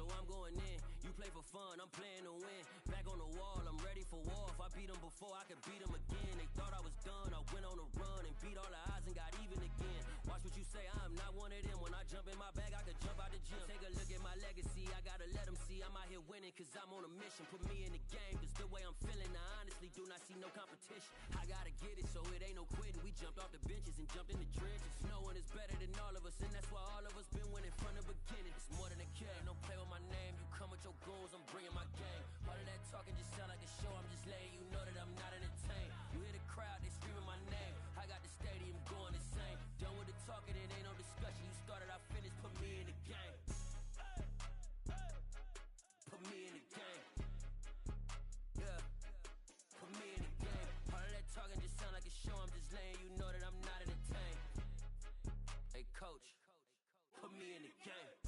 so I'm going in. You play for fun, I'm playing to win. Back on the wall, I'm ready for war. If I beat them before, I could beat them again. They thought I was done, I went on a run and beat all the odds and got even again. Watch what you say, I'm not one of them. When I jump in my bag, I could jump out the gym. Take a look at my legacy, I gotta let them see I'm out here winning, cause I'm on a mission. Put me in the game, cause the way I'm feeling, I honestly do not see no competition. I gotta get it, so it ain't no quitting. We jumped off the benches and jumped in the trenches. No one is better than all of us, and that's why all of us been winning from the beginning. It's more than a game, don't play with my name. You come with your goons, I'm bringing my game. All of that talking just sound like a show, I'm just letting you know that I'm not entertained. You hear the crowd, they screaming my name. I got the stadium going insane. Done with the talking, it ain't no discussion. You started, I finished, put me in the game. Put me in the game. Yeah, put me in the game. All of that talking just sound like a show, I'm just letting you know that I'm not entertained. Hey coach, put me in the game.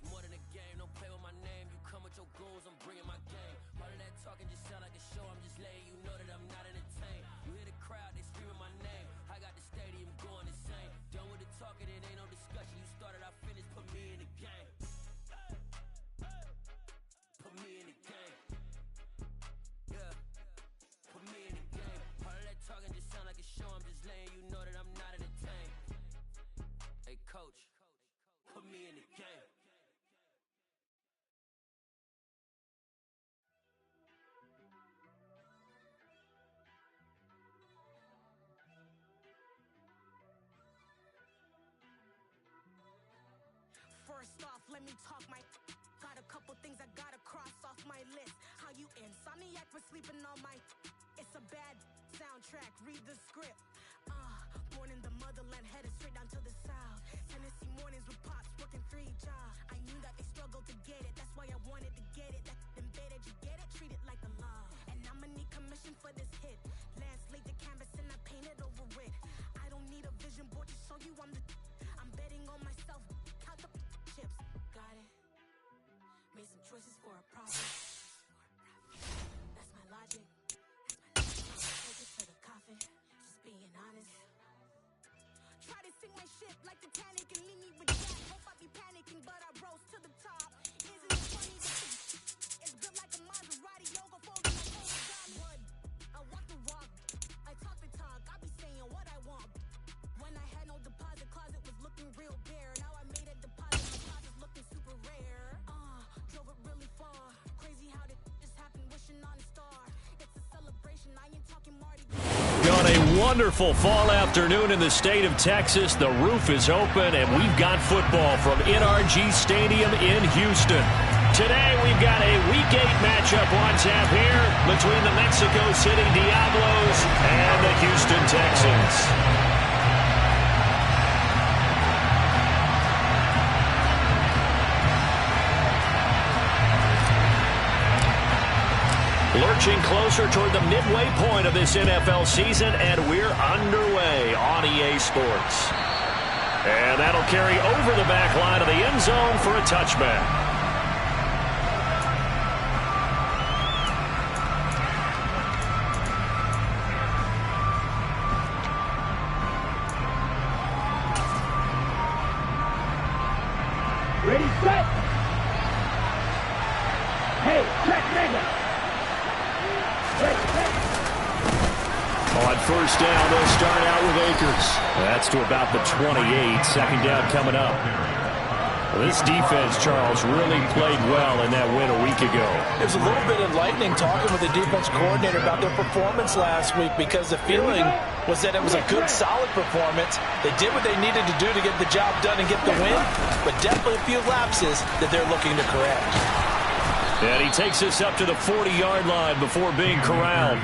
More than a game, don't play with my name. You come with your goons, I'm bringing my game. All of that talking just sound like a show, I'm just letting you know that I'm not entertained. You hear the crowd, they screaming my name. I got the stadium going insane. Done with the talking, it ain't no discussion. You started, I finished, put me in the game. Put me in the game. Yeah, put me in the game. All of that talking just sound like a show, I'm just letting you know that I'm not entertained. Hey coach, put me in the game. First off, let me talk my. Got a couple things I gotta cross off my list. How you insomniac for sleeping on my. It's a bad soundtrack, read the script. Born in the motherland, headed straight down to the south. Tennessee mornings with pops, working 3 jobs. I knew that they struggled to get it, that's why I wanted to get it. That embedded, you get it, treat it like a law. And I'ma need commission for this hit. Lance laid the canvas and I painted over it. I don't need a vision board to show you I'm the. I'm betting on myself, count the chips. Got it. Made some choices for a profit. That's my logic. Take it to the coffin. Just being honest. Try to sing my shit like Titanic and leave me with that. Hope I be panicking, but I rose to the top. Isn't it funny that it's built like a Maserati, yoga folding like Old. I walk the walk, I talk the talk, I be saying what I want. When I had no deposit, closet was looking real bare. Now I made a deposit, my closet's looking super rare. Drove it really far, crazy how did this happen, wishing on a star. It's a celebration, I ain't talking Marty. On a wonderful fall afternoon in the state of Texas, the roof is open and we've got football from NRG Stadium in Houston. Today we've got a Week 8 matchup on tap here between the Mexico City Diablos and the Houston Texans. Lurching closer toward the midway point of this NFL season, and we're underway on EA Sports. And that'll carry over the back line of the end zone for a touchback. Ready, set. Hey, check, nigga. On first down, they'll start out with Akers. That's to about the 28. Second down coming up. Well, this defense, Charles, really played well in that win a week ago. It was a little bit enlightening talking with the defense coordinator about their performance last week, because the feeling was that it was a good, solid performance. They did what they needed to do to get the job done and get the win, but definitely a few lapses that they're looking to correct. And he takes us up to the 40-yard line before being corralled.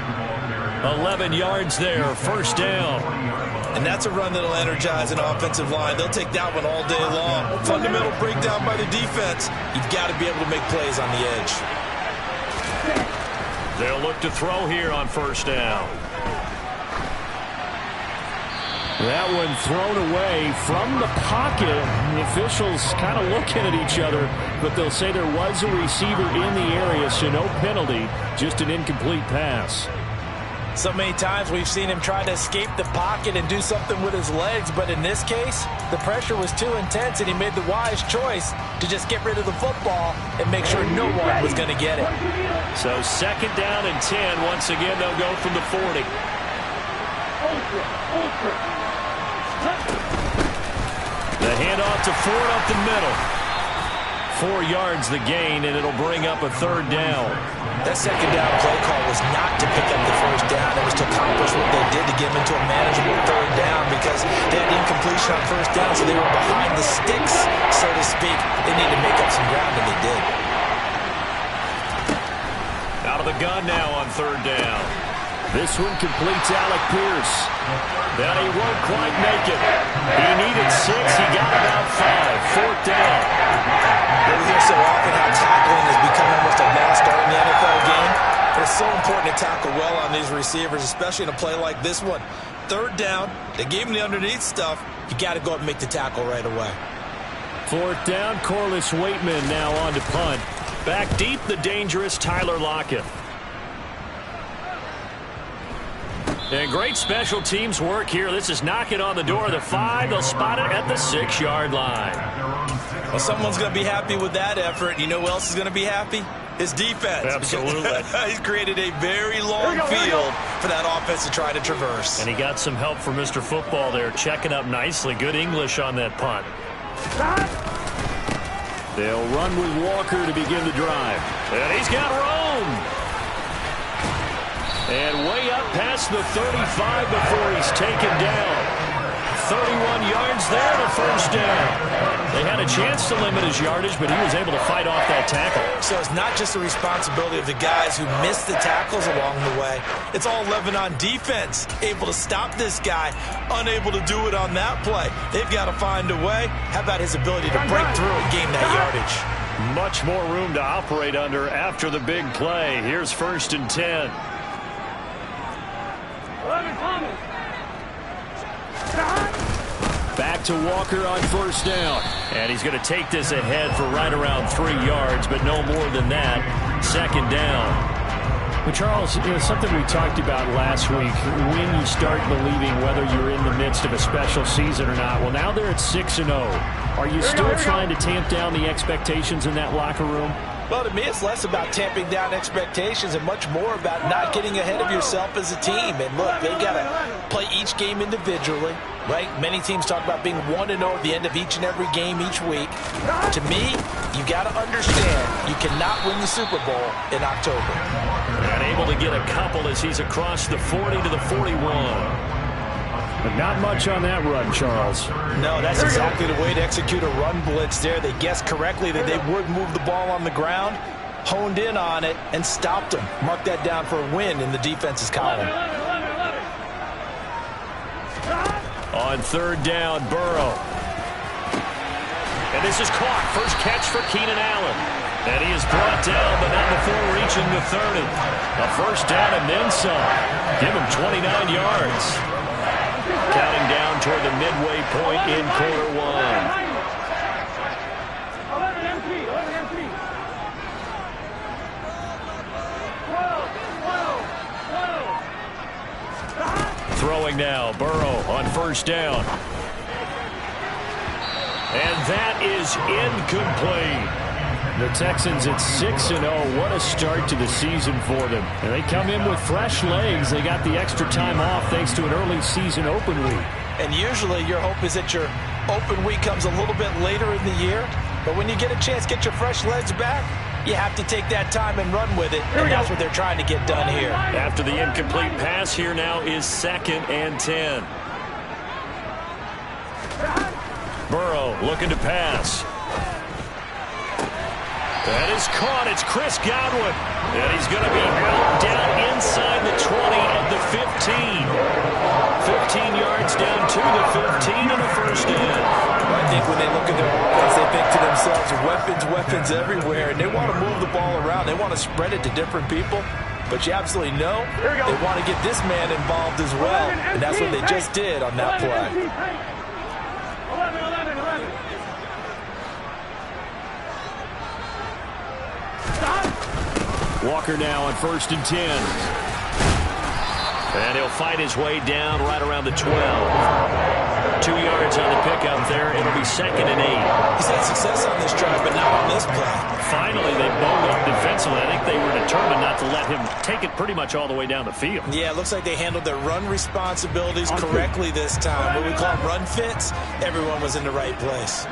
11 yards there, first down. And that's a run that'll energize an offensive line. They'll take that one all day long. Fundamental breakdown by the defense. You've got to be able to make plays on the edge. They'll look to throw here on first down. That one thrown away from the pocket. The officials kind of looking at each other, but they'll say there was a receiver in the area, so no penalty, just an incomplete pass. So many times we've seen him try to escape the pocket and do something with his legs, but in this case, the pressure was too intense, and he made the wise choice to just get rid of the football and make sure no one was going to get it. So second down and 10. Once again, they'll go from the 40. The handoff to Ford up the middle. 4 yards the gain, and it'll bring up a third down. That second down play call was not to pick up the first down. It was to accomplish what they did to get them into a manageable third down because they had incompletion on first down, so they were behind the sticks, so to speak. They needed to make up some ground, and they did. Out of the gun now on third down. This one completes Alec Pierce. Then he won't quite make it. He needed 6. He got about 5. Fourth down. We hear so often how tackling has become almost a lost art in the NFL game. It's so important to tackle well on these receivers, especially in a play like this one. Third down, they gave him the underneath stuff. You got to go up and make the tackle right away. Fourth down, Corliss Waitman now on to punt. Back deep, the dangerous Tyler Lockett. And great special teams work here. This is knocking on the door of the 5. They'll spot it at the 6-yard line. Well, someone's going to be happy with that effort. You know who else is going to be happy? His defense. Absolutely. He's created a very long field for that offense to try to traverse. And he got some help from Mr. Football there, checking up nicely. Good English on that punt. They'll run with Walker to begin the drive. And he's got Rome. And way up past the 35 before he's taken down. 31 yards there to first down. They had a chance to limit his yardage, but he was able to fight off that tackle. So it's not just the responsibility of the guys who missed the tackles along the way. It's all 11 on defense, able to stop this guy, unable to do it on that play. They've got to find a way. How about his ability to break through and gain that yardage? Much more room to operate under after the big play. Here's first and 10. Back to Walker on first down. And he's going to take this ahead for right around 3 yards, but no more than that. Second down. But Charles, something we talked about last week, when you start believing whether you're in the midst of a special season or not. Well, now they're at 6-0. Are you still trying to tamp down the expectations in that locker room? Well, to me, it's less about tamping down expectations and much more about not getting ahead of yourself as a team. And look, they've got to play each game individually, right? Many teams talk about being 1-0 at the end of each and every game each week. To me, you got to understand you cannot win the Super Bowl in October. And able to get a couple as he's across the 40 to the 41. But not much on that run, Charles. No, that's exactly the way to execute a run blitz there. They guessed correctly that they would move the ball on the ground, honed in on it, and stopped them. Mark that down for a win in the defense's column. On third down, Burrow. And this is caught. First catch for Keenan Allen. And he is brought down, but not before reaching the 30. A first down and then some. Give him 29 yards. Counting down toward the midway point in quarter one. Throwing now, Burrow on first down. And that is incomplete. The Texans at 6-0. What a start to the season for them. And they come in with fresh legs. They got the extra time off thanks to an early season open week. And usually your hope is that your open week comes a little bit later in the year. But when you get a chance to get your fresh legs back, you have to take that time and run with it. And that's what they're trying to get done here. After the incomplete pass, here now is 2nd and 10. Burrow looking to pass. That is caught. It's Chris Godwin. And he's going to be out down inside the 20 at the 15. 15 yards down to the 15 and a first down. I think when they look at their offense, they think to themselves, weapons everywhere, and they want to move the ball around. They want to spread it to different people. But you absolutely know they want to get this man involved as well, and that's what they just did on that play. 11. Walker now on 1st and 10. And he'll fight his way down right around the 12. 2 yards on the pickup there. It'll be 2nd and 8. He's had success on this drive, but not on this play. Finally, they bowled up defensively. I think they were determined not to let him take it pretty much all the way down the field. Yeah, it looks like they handled their run responsibilities correctly this time. What we call run fits, everyone was in the right place.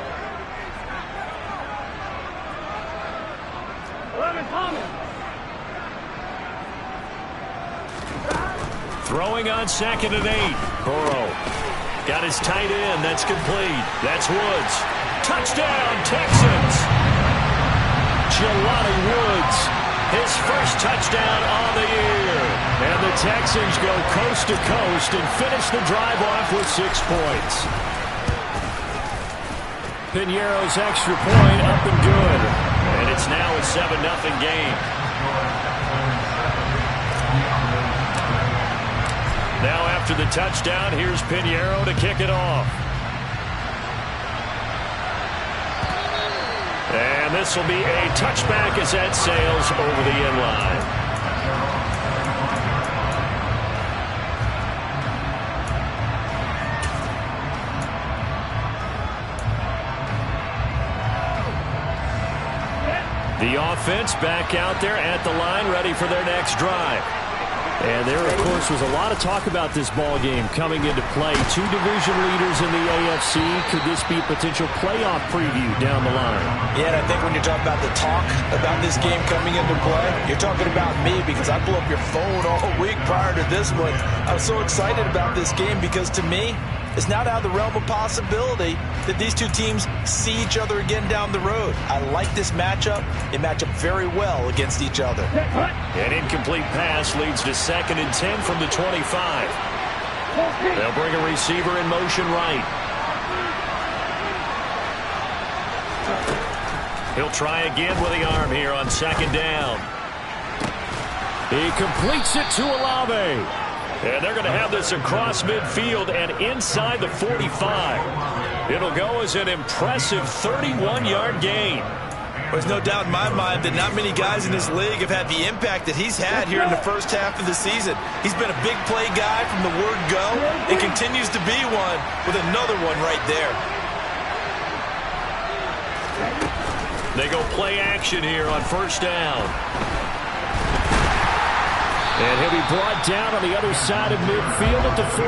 11 Thomas. Throwing on 2nd and 8. Burrow got his tight end. That's complete. That's Woods. Touchdown, Texans. Jelani Woods, his first touchdown on the year. And the Texans go coast to coast and finish the drive off with 6 points. Piñeiro's extra point up and good. And it's now a 7-0 game. Now after the touchdown, here's Piñeiro to kick it off. And this will be a touchback as that sails over the end line. The offense back out there at the line, ready for their next drive. And there, of course, was a lot of talk about this ball game coming into play. 2 division leaders in the AFC. Could this be a potential playoff preview down the line? Yeah, and I think when you're talking about the talk about this game coming into play, you're talking about me because I blew up your phone all week prior to this one. I was so excited about this game because, to me, it's not out of the realm of possibility that these two teams see each other again down the road. I like this matchup. They match up very well against each other. An incomplete pass leads to 2nd and 10 from the 25. They'll bring a receiver in motion right. He'll try again with the arm here on 2nd down. He completes it to Olave. And they're going to have this across midfield and inside the 45. It'll go as an impressive 31-yard gain. There's no doubt in my mind that not many guys in this league have had the impact that he's had here in the first half of the season. He's been a big play guy from the word go and continues to be one with another one right there. They go play action here on 1st down. And he'll be brought down on the other side of midfield at the 43.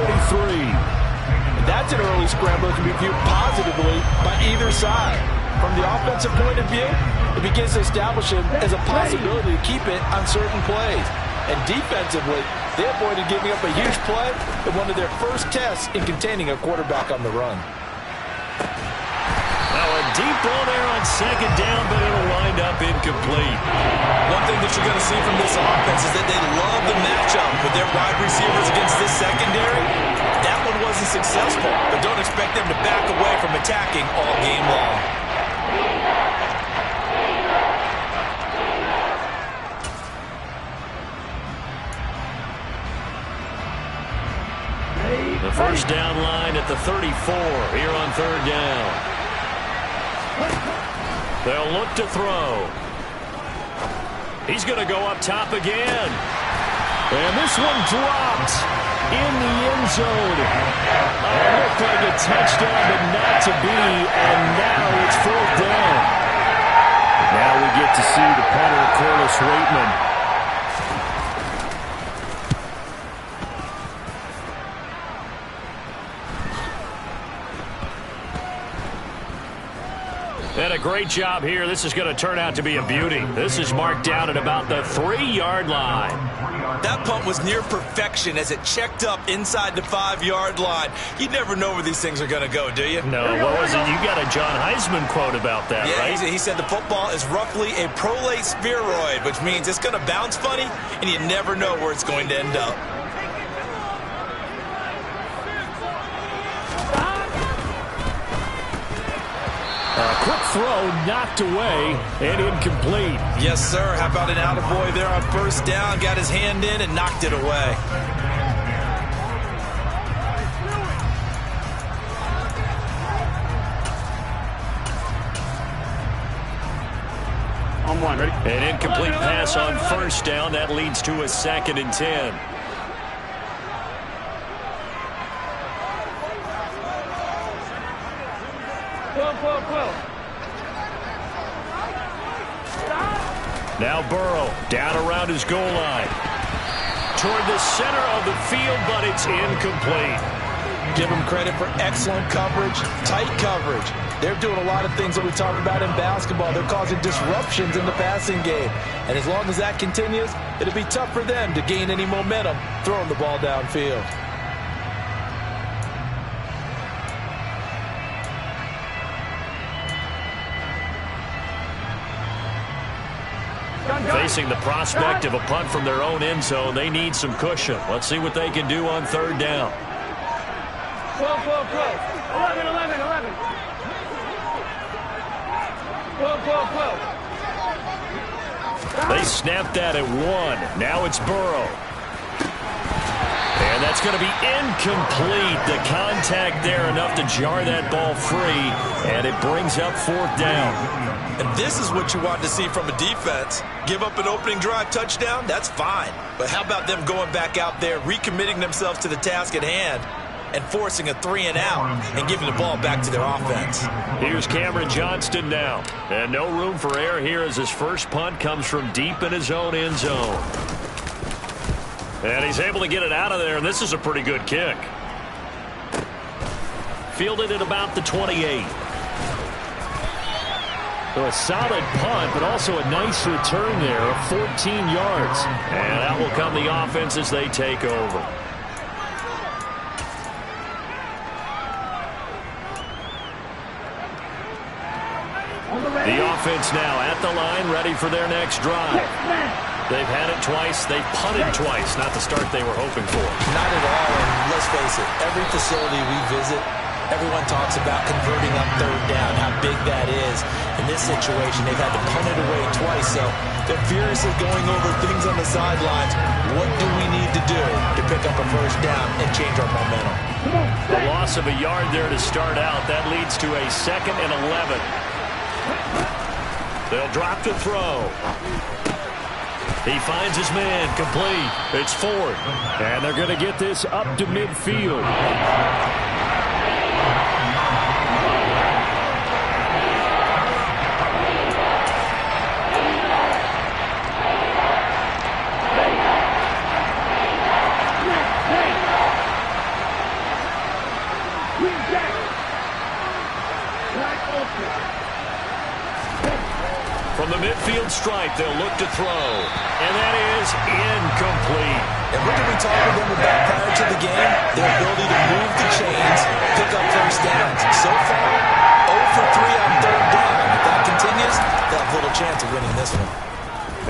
That's an early scramble that can be viewed positively by either side. From the offensive point of view, it begins to establish him as a possibility to keep it on certain plays. And defensively, they avoided giving up a huge play in one of their first tests in containing a quarterback on the run. Now a deep ball there on 2nd down, but it'll wind up incomplete. One thing that you're going to see from this offense is that they love the matchup with their wide receivers against this secondary. That one wasn't successful, but don't expect them to back away from attacking all game long. The 1st down line at the 34 here on 3rd down. They'll look to throw. He's going to go up top again. And this one dropped in the end zone. Looked like a touchdown, but not to be. And now it's 4th down. Now we get to see the punter, Corliss Waitman. And a great job here. This is going to turn out to be a beauty. This is marked down at about the 3-yard line. That punt was near perfection as it checked up inside the 5-yard line. You never know where these things are going to go, do you? No, what was it? You got a John Heisman quote about that, right? He said the football is roughly a prolate spheroid, which means it's going to bounce funny, and you never know where it's going to end up. Quick throw, knocked away, and incomplete. Yes, sir. How about an attaboy there on first down? Got his hand in and knocked it away. On one, ready? An incomplete pass on first down. That leads to a 2nd and 10. Now Burrow down around his goal line. Toward the center of the field, but it's incomplete. Give them credit for excellent coverage, tight coverage. They're doing a lot of things that we talk about in basketball. They're causing disruptions in the passing game. And as long as that continues, it'll be tough for them to gain any momentum throwing the ball downfield. Facing the prospect of a punt from their own end zone, they need some cushion. Let's see what they can do on 3rd down. 12. 11. 12. They snapped that at 1. Now it's Burrow. And that's going to be incomplete. The contact there enough to jar that ball free, and it brings up 4th down. And this is what you want to see from a defense. Give up an opening drive touchdown, that's fine. But how about them going back out there, recommitting themselves to the task at hand, and forcing a 3-and-out and giving the ball back to their offense. Here's Cameron Johnston now. And no room for error here as his first punt comes from deep in his own end zone. And he's able to get it out of there, and this is a pretty good kick. Fielded at about the 28. So a solid punt, but also a nice return there of 14 yards. And that will come the offense as they take over. The offense now at the line, ready for their next drive. They've had it twice. They've punted twice. Not the start they were hoping for. Not at all, and let's face it, every facility we visit, everyone talks about converting on 3rd down, how big that is. In this situation, they've had to punt it away twice, so they're furiously going over things on the sidelines. What do we need to do to pick up a 1st down and change our momentum? The loss of a yard there to start out. That leads to a 2nd and 11. They'll drop to throw. He finds his man, complete. It's 4th. And they're going to get this up to midfield. From the midfield stripe, they'll look to throw. And that is incomplete. And what did we talk with them about prior to the game? Their ability to move the chains, pick up 1st downs. So far, 0 for 3 on 3rd down. If that continues, they'll have little chance of winning this one.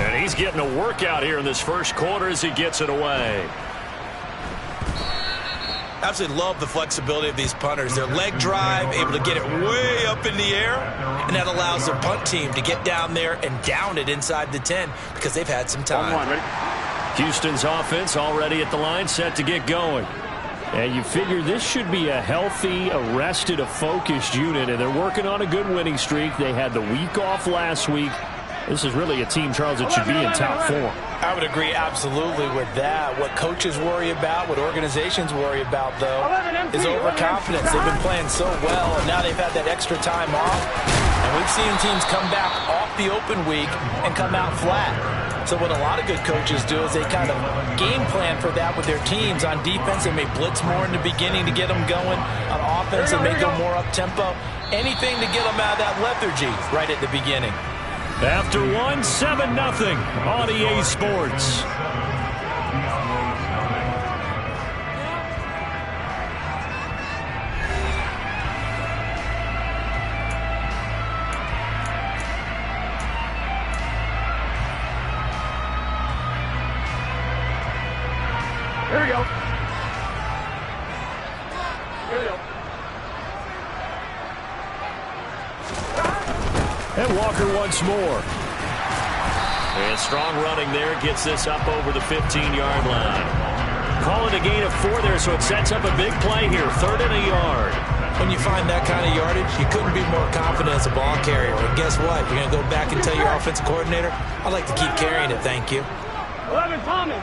And he's getting a workout here in this first quarter as he gets it away. Absolutely love the flexibility of these punters. Their leg drive, able to get it way up in the air, and that allows their punt team to get down there and down it inside the 10 because they've had some time. Houston's offense already at the line, set to get going. And you figure this should be a healthy, arrested, a focused unit, and they're working on a good winning streak. They had the week off last week. This is really a team, Charles, that should be in top form. I would agree absolutely with that. What coaches worry about, what organizations worry about, though, is overconfidence. They've been playing so well, and now they've had that extra time off. And we've seen teams come back off the open week and come out flat. So what a lot of good coaches do is they kind of game plan for that with their teams. On defense, they may blitz more in the beginning to get them going. On offense, they may go more up-tempo. anything to get them out of that lethargy right at the beginning. After one, 7-0 on EA Sports. Here we go. Here we go. And Walker once more. And strong running there gets this up over the 15-yard line. Call it a gain of 4 there, so it sets up a big play here. 3rd and a yard. When you find that kind of yardage, you couldn't be more confident as a ball carrier. And guess what? You're going to go back and tell your offensive coordinator, I'd like to keep carrying it, thank you. 11, Thomas.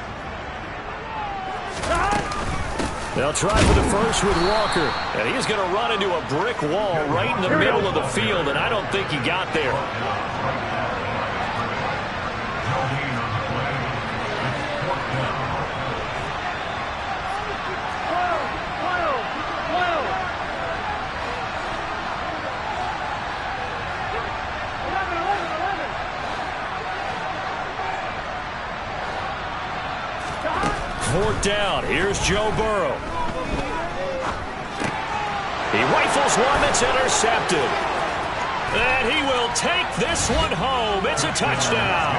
They'll try for the first with Walker. And he's going to run into a brick wall right in the middle of the field, and I don't think he got there. Fourth down. Here's Joe Burrow. He rifles one that's intercepted. And he will take this one home. It's a touchdown.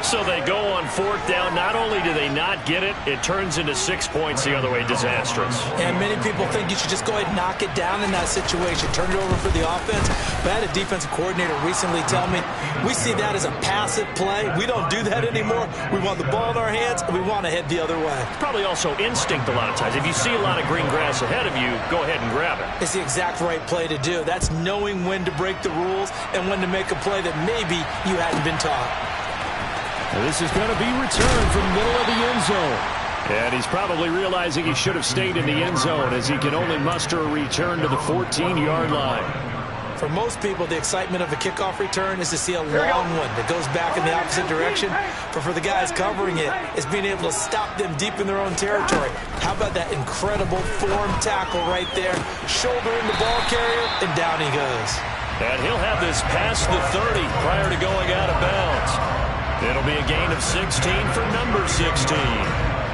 So they go on 4th down. Not only do they not get it, it turns into 6 points the other way. Disastrous. And many people think you should just go ahead and knock it down in that situation. Turn it over for the offense. But I had a defensive coordinator recently tell me, we see that as a passive play. We don't do that anymore. We want the ball in our hands, and we want to head the other way. Probably also instinct a lot of times. If you see a lot of green grass ahead of you, go ahead and grab it. It's the exact right play to do. That's knowing when to break the rules and when to make a play that maybe you hadn't been taught. This is going to be returned from the middle of the end zone. And he's probably realizing he should have stayed in the end zone as he can only muster a return to the 14-yard line. For most people, the excitement of a kickoff return is to see a long one that goes back in the opposite direction. But for the guys covering it, it's being able to stop them deep in their own territory. How about that incredible form tackle right there? Shouldering the ball carrier, and down he goes. And he'll have this past the 30 prior to going out of bounds. It'll be a gain of 16 for number 16.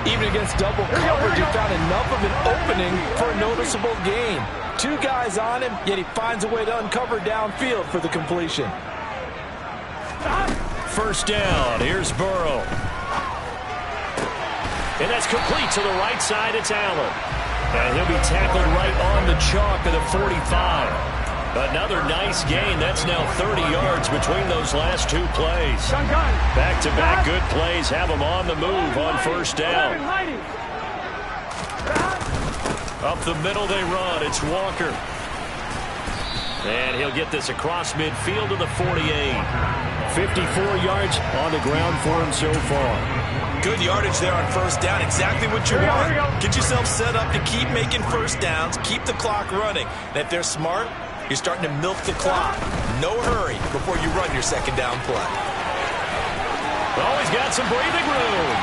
Even against double coverage, he found enough of an opening for a noticeable gain. 2 guys on him, yet he finds a way to uncover downfield for the completion. First down, here's Burrow. And that's complete to the right side, it's Allen. And he'll be tackled right on the chalk of the 45. Another nice gain. That's now 30 yards between those last 2 plays. Back-to-back good plays have him on the move on first down. Up the middle they run. It's Walker. And he'll get this across midfield to the 48. 54 yards on the ground for him so far. Good yardage there on first down. Exactly what you want. Get yourself set up to keep making first downs. Keep the clock running. And if they're smart, you're starting to milk the clock. No hurry before you run your second down play. Oh, he's got some breathing room.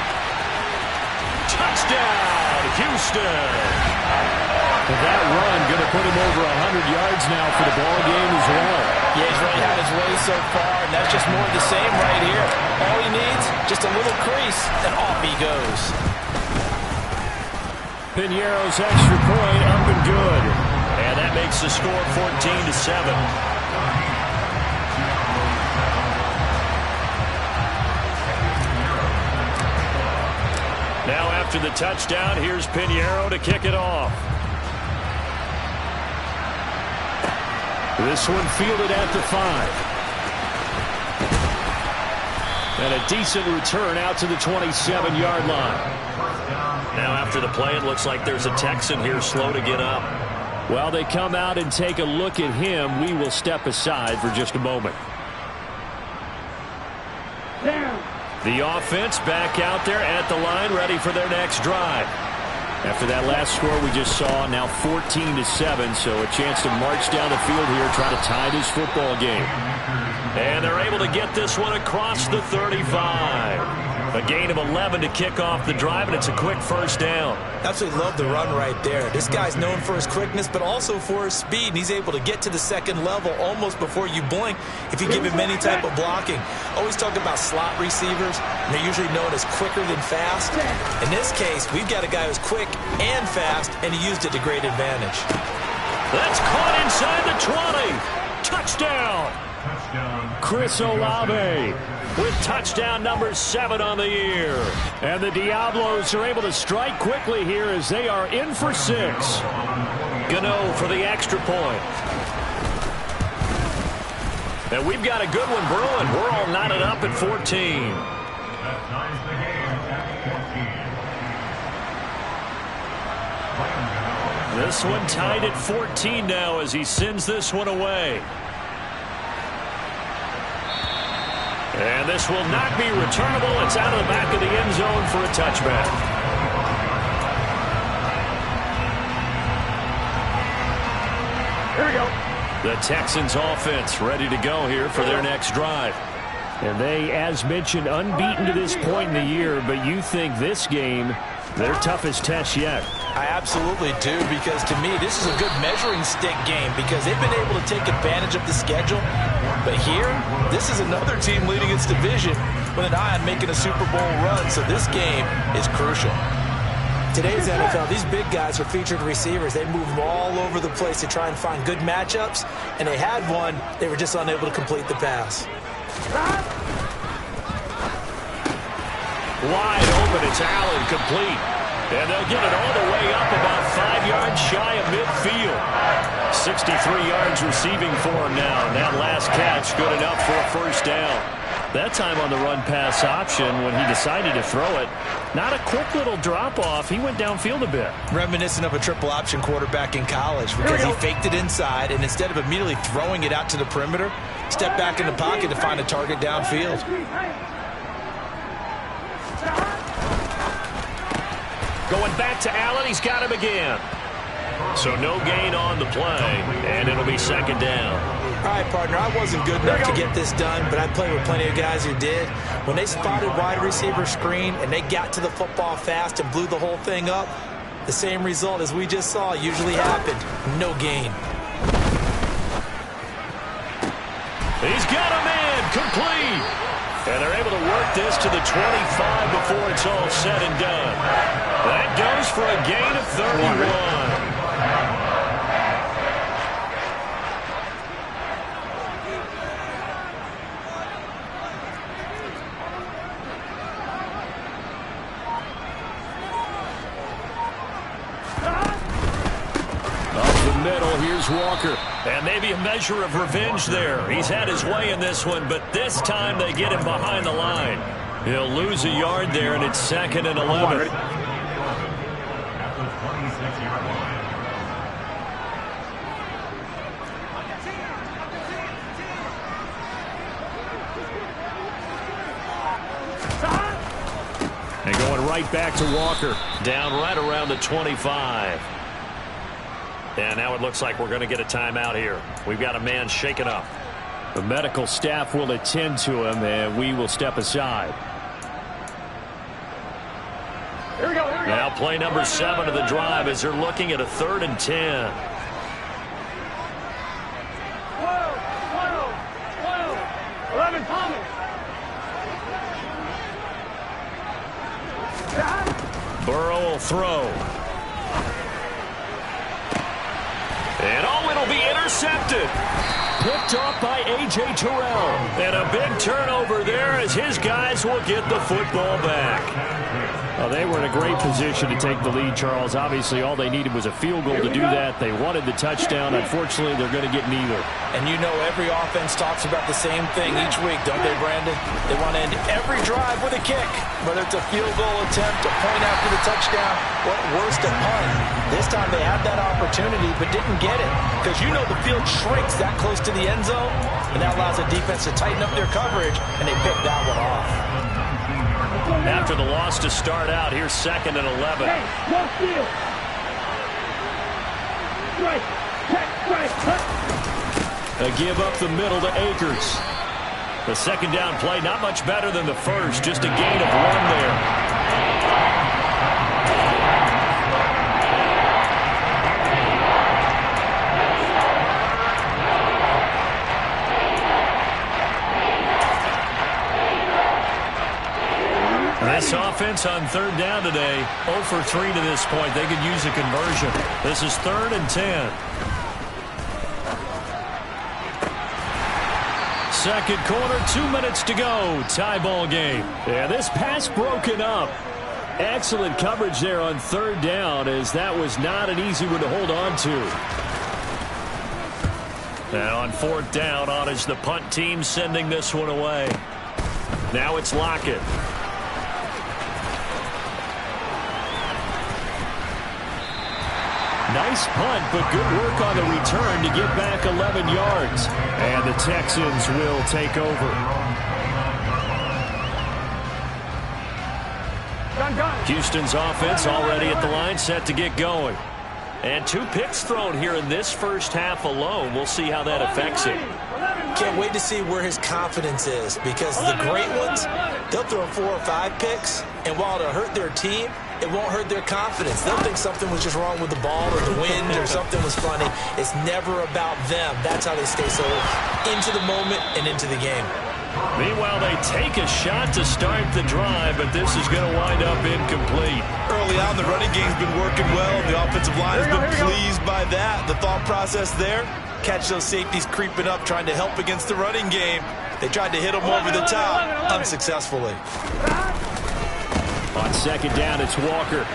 Touchdown, Houston. And that run going to put him over 100 yards now for the ball game as well. Yeah, he's really had his way so far, and that's just more of the same right here. All he needs, just a little crease, and off he goes. Piñeiro's extra point up and good. And that makes the score 14-7. Now after the touchdown, here's Piñeiro to kick it off. This one fielded at the 5. And a decent return out to the 27-yard line. Now after the play, it looks like there's a Texan here slow to get up. While they come out and take a look at him, we will step aside for just a moment. The offense back out there at the line, ready for their next drive. After that last score we just saw, now 14-7, so a chance to march down the field here, try to tie this football game. And they're able to get this one across the 35. A gain of 11 to kick off the drive, and it's a quick first down. Absolutely love the run right there. This guy's known for his quickness, but also for his speed, and he's able to get to the second level almost before you blink if you give him any type of blocking. Always talk about slot receivers, and they're usually known as quicker than fast. In this case, we've got a guy who's quick and fast, and he used it to great advantage. That's caught inside the 20. Touchdown. Chris Olave with touchdown number 7 on the year. And the Diablos are able to strike quickly here as they are in for 6. Gano for the extra point. And we've got a good one brewing. We're all knotted up at 14. This one tied at 14 now as he sends this one away. And this will not be returnable. It's out of the back of the end zone for a touchback. Here we go. The Texans offense ready to go here for their next drive. And they, as mentioned, unbeaten to this point in the year, but you think this game, their toughest test yet. I absolutely do, because to me, this is a good measuring stick game because they've been able to take advantage of the schedule. But here, this is another team leading its division with an eye on making a Super Bowl run, so this game is crucial. Today's NFL, these big guys are featured receivers. They move them all over the place to try and find good matchups, and they had one. They were just unable to complete the pass. Wide open, it's Allen, complete. And they'll get it all the way up about 5 yards shy of midfield. 63 yards receiving for him now. And that last catch good enough for a first down. That time on the run-pass option when he decided to throw it. Not a quick little drop-off. He went downfield a bit. Reminiscent of a triple-option quarterback in college because he faked it inside, and instead of immediately throwing it out to the perimeter, stepped back in the pocket to find a target downfield. Going back to Allen, he's got him again. So no gain on the play, and it'll be second down. All right, partner, I wasn't good enough to get this done, but I played with plenty of guys who did. When they spotted wide receiver screen and they got to the football fast and blew the whole thing up, the same result as we just saw usually happened. No gain. He's got him in, complete. And they're able to work this to the 25 before it's all said and done. That goes for a gain of 31. Middle, here's Walker. And maybe a measure of revenge there. He's had his way in this one, but this time they get him behind the line. He'll lose a yard there, and it's 2nd and 11. And going right back to Walker. Down right around the 25. And now it looks like we're going to get a timeout here. We've got a man shaken up. The medical staff will attend to him, and we will step aside. Here we go. Here we go. Now play number 7 of the drive as they're looking at a 3rd and 10. 11, Thomas. Burrow will throw. And oh, it'll be intercepted. Picked off by A.J. Terrell. And a big turnover there as his guys will get the football back. Well, they were in a great position to take the lead, Charles. Obviously, all they needed was a field goal to do that. They wanted the touchdown. Unfortunately, they're going to get neither. And you know every offense talks about the same thing each week, don't they, Brandon? They want to end every drive with a kick, whether it's a field goal attempt, a point after the touchdown, or worse, a punt. This time they had that opportunity but didn't get it because you know the field shrinks that close to the end zone, and that allows the defense to tighten up their coverage, and they picked that one off. After the loss to start out, here's 2nd and 11. Hey, no field. Strike. Check. Strike. A give up the middle to Akers. The second down play, not much better than the first, just a gain of 1 there. This offense on third down today, 0 for 3 to this point. They could use a conversion. This is 3rd and 10. Second quarter, 2 minutes to go. Tie ball game. Yeah, this pass broken up. Excellent coverage there on third down, as that was not an easy one to hold on to. And on fourth down, on is the punt team sending this one away. Now it's Lockett. Nice punt, but good work on the return to get back 11 yards. And the Texans will take over. Houston's offense already at the line, set to get going. And 2 picks thrown here in this first half alone. We'll see how that affects him. Can't wait to see where his confidence is, because the great ones, they'll throw 4 or 5 picks, and while it'll hurt their team, it won't hurt their confidence. They'll think something was just wrong with the ball or the wind or something was funny. It's never about them. That's how they stay so into the moment and into the game. Meanwhile, they take a shot to start the drive, but this is going to wind up incomplete. Early on, the running game's been working well. The offensive line has been pleased by that. The thought process there, catch those safeties creeping up, trying to help against the running game. They tried to hit them over the top unsuccessfully. On second down, it's Walker.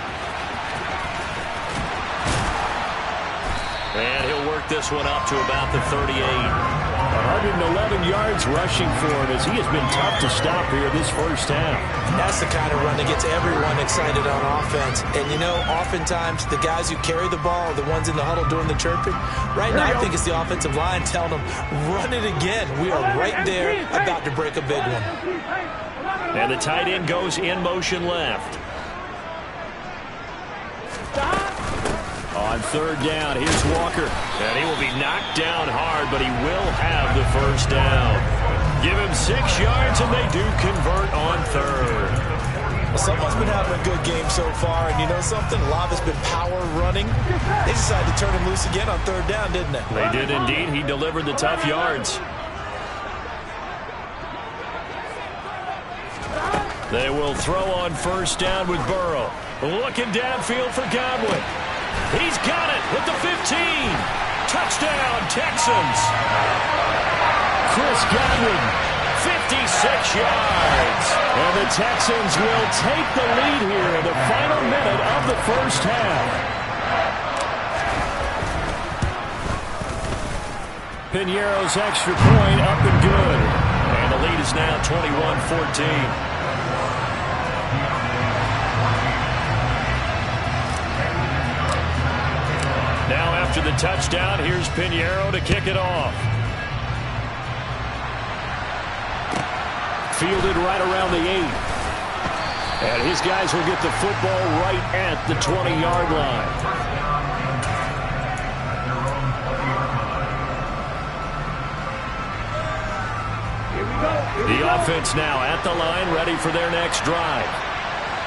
And he'll work this one up to about the 38. 111 yards rushing for him, as he has been tough to stop here this first half. And that's the kind of run that gets everyone excited on offense. And, you know, oftentimes the guys who carry the ball are the ones in the huddle doing the chirping. Right now, I think it's the offensive line telling them, run it again. We are right there about to break a big one. And the tight end goes in motion left. On third down, here's Walker. And he will be knocked down hard, but he will have the first down. Give him 6 yards, and they do convert on third. Well, someone's been having a good game so far, and you know something? A lot of it's been power running. They decided to turn him loose again on third down, didn't they? They did indeed. He delivered the tough yards. They will throw on first down with Burrow. Looking downfield for Godwin. He's got it with the 15. Touchdown, Texans. Chris Godwin, 56 yards. And the Texans will take the lead here in the final minute of the first half. Piñeiro's extra point up and good. And the lead is now 21-14. Now after the touchdown, here's Piñeiro to kick it off. Fielded right around the 8. And his guys will get the football right at the 20-yard line. The offense now at the line, ready for their next drive.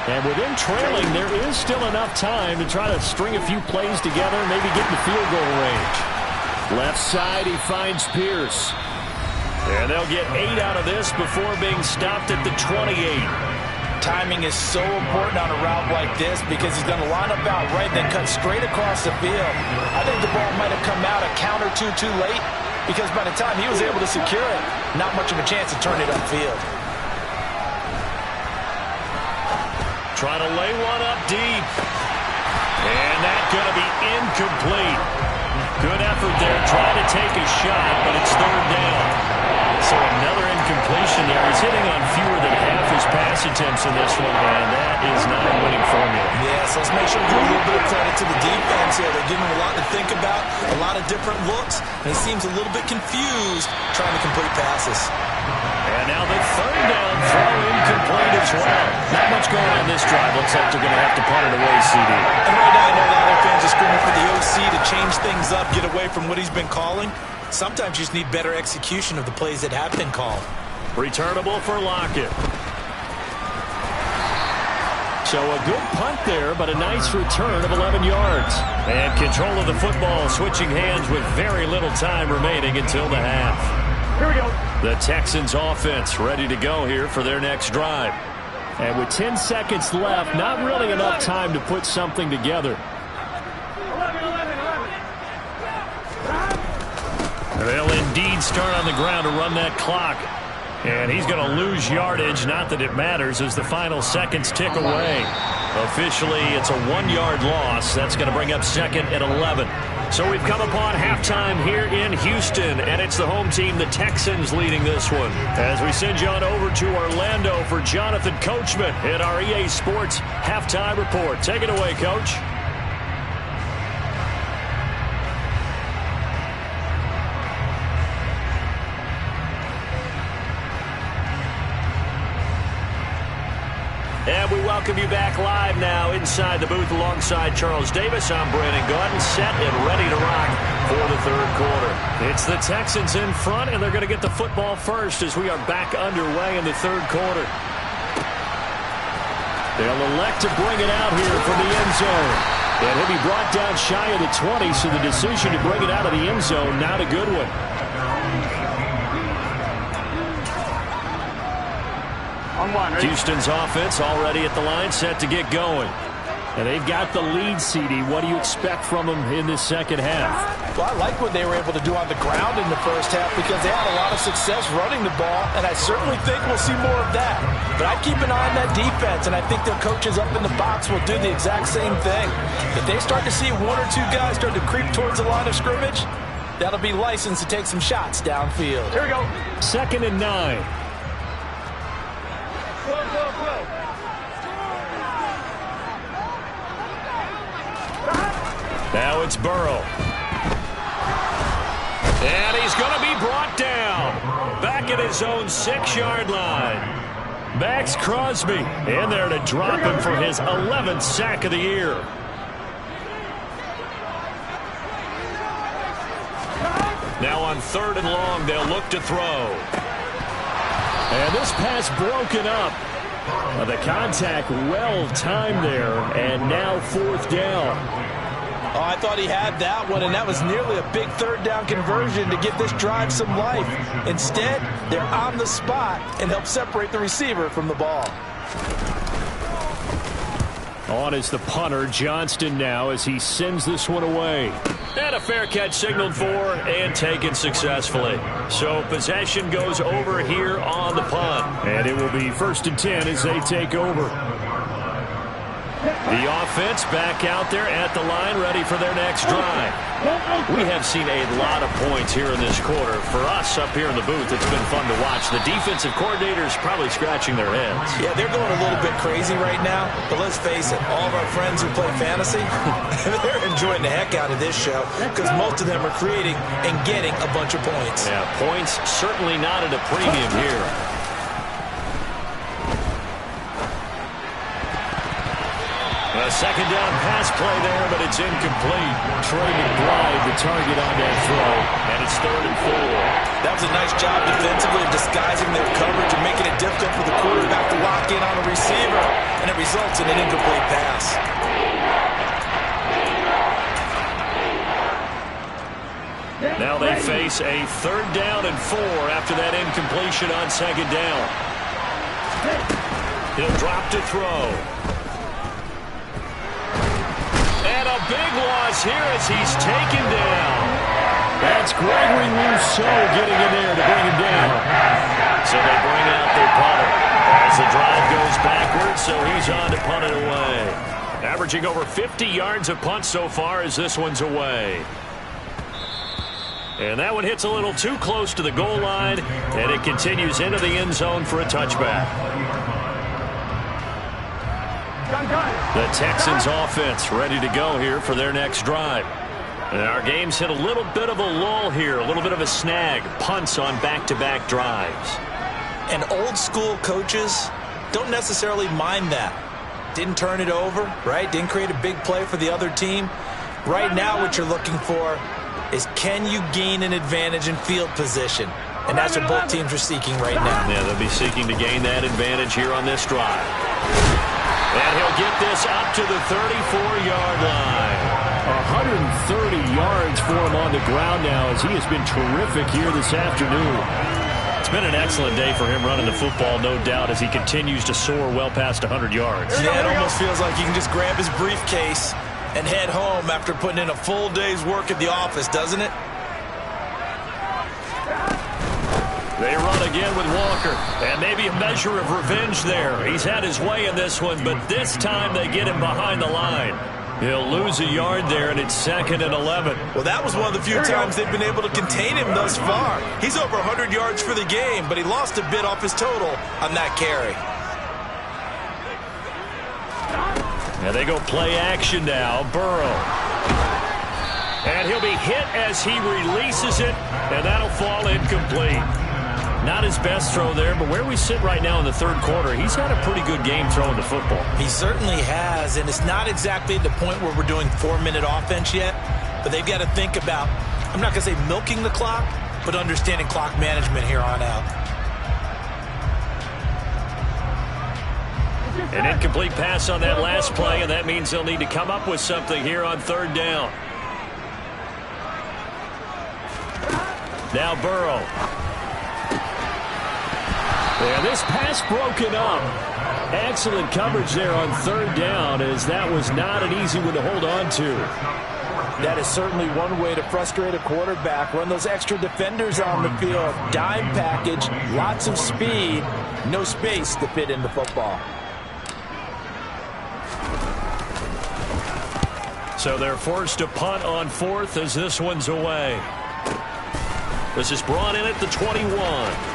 And with them trailing, there is still enough time to try to string a few plays together and maybe get in the field goal range. Left side, he finds Pierce. And they'll get 8 out of this before being stopped at the 28. Timing is so important on a route like this, because he's going to line up out right, then cut straight across the field. I think the ball might have come out a count or two too late, because by the time he was able to secure it, not much of a chance to turn it upfield. Trying to lay one up deep. And that's going to be incomplete. Good effort there, trying to take a shot, but it's third down. So another incompletion there. He's hitting on fewer than half his pass attempts in this one, and that is not a winning formula. Yes, let's make sure we give a little bit of credit to the defense here. They're giving him a lot to think about, a lot of different looks, and he seems a little bit confused trying to complete passes. And now the third down throw incomplete as well. Not much going on this drive. Looks like they're going to have to punt it away, CD. And right now I know a lot of fans are screaming for the OC to change things up, get away from what he's been calling. Sometimes you just need better execution of the plays that have been called. Returnable for Lockett. So a good punt there, but a nice return of 11 yards. And control of the football switching hands with very little time remaining until the half. Here we go. The Texans offense ready to go here for their next drive. And with 10 seconds left, not really enough time to put something together. 11. They'll indeed start on the ground to run that clock. And he's going to lose yardage, not that it matters, as the final seconds tick away. Officially, it's a 1-yard loss. That's going to bring up second and 11. So we've come upon halftime here in Houston, and it's the home team, the Texans, leading this one. As we send you on over to Orlando for Jonathan Coachman at our EA Sports Halftime Report. Take it away, Coach. And we welcome you back live now inside the booth alongside Charles Davis. I'm Brandon Gordon, set and ready to rock for the third quarter. It's the Texans in front, and they're going to get the football first as we are back underway in the third quarter. They'll elect to bring it out here from the end zone. And he'll be brought down shy of the 20, so the decision to bring it out of the end zone, not a good one. Houston's offense already at the line, set to get going. And they've got the lead, CD. What do you expect from them in this second half? Well, I like what they were able to do on the ground in the first half because they had a lot of success running the ball, and I certainly think we'll see more of that. But I'd keep an eye on that defense, and I think their coaches up in the box will do the exact same thing. If they start to see one or two guys start to creep towards the line of scrimmage, that'll be licensed to take some shots downfield. Here we go. 2nd and 9. Now it's Burrow. And he's going to be brought down. Back at his own 6-yard line. Max Crosby in there to drop him for his 11th sack of the year. Now on 3rd and long, they'll look to throw. And this pass broken up. The contact well timed there, and now 4th down. Oh, I thought he had that one, and that was nearly a big 3rd down conversion to give this drive some life. Instead, they're on the spot and help separate the receiver from the ball. On is the punter, Johnston, now as he sends this one away. And a fair catch signaled for and taken successfully. So possession goes over here on the punt. And it will be 1st and 10 as they take over. The offense back out there at the line, ready for their next drive. We have seen a lot of points here in this quarter. For us up here in the booth, it's been fun to watch. The defensive coordinators probably scratching their heads. Yeah, they're going a little bit crazy right now. But let's face it, all of our friends who play fantasy, they're enjoying the heck out of this show because most of them are creating and getting a bunch of points. Yeah, points certainly not at a premium here. A 2nd down pass play there, but it's incomplete. Trey McBride, the target on that throw, and it's 3rd and 4. That was a nice job defensively of disguising their coverage and making it difficult for the quarterback to lock in on a receiver, and it results in an incomplete pass. Now they face a 3rd down and 4 after that incompletion on 2nd down. He'll drop to throw. And a big loss here as he's taken down. That's Gregory Rousseau getting in there to bring him down. So they bring out their punter as the drive goes backwards, so he's on to punt it away. Averaging over 50 yards of punt so far as this one's away. And that one hits a little too close to the goal line, and it continues into the end zone for a touchback. The Texans offense ready to go here for their next drive. And our game's hit a little bit of a lull here, a little bit of a snag. Punts on back-to-back drives. And old school coaches don't necessarily mind that. Didn't turn it over, right? Didn't create a big play for the other team. Right now what you're looking for is, can you gain an advantage in field position? And that's what both teams are seeking right now. Yeah, they'll be seeking to gain that advantage here on this drive. And he'll get this up to the 34-yard line. 130 yards for him on the ground now as he has been terrific here this afternoon. It's been an excellent day for him running the football, no doubt, as he continues to soar well past 100 yards. Yeah, it almost feels like he can just grab his briefcase and head home after putting in a full day's work at the office, doesn't it? They run again with Walker, and maybe a measure of revenge there. He's had his way in this one, but this time they get him behind the line. He'll lose a yard there, and it's 2nd and 11. Well, that was one of the few times they've been able to contain him thus far. He's over 100 yards for the game, but he lost a bit off his total on that carry. Now they go play action now. Burrow. And he'll be hit as he releases it, and that'll fall incomplete. Not his best throw there, but where we sit right now in the third quarter, he's had a pretty good game throwing the football. He certainly has, and it's not exactly at the point where we're doing 4-minute offense yet, but they've got to think about, I'm not going to say milking the clock, but understanding clock management here on out. An incomplete pass on that last play, and that means they'll need to come up with something here on 3rd down. Now Burrow. And this pass broken up. Excellent coverage there on 3rd down, as that was not an easy one to hold on to. That is certainly one way to frustrate a quarterback. Run those extra defenders on the field. Dime package, lots of speed, no space to fit in the football. So they're forced to punt on 4th as this one's away. This is brought in at the 21.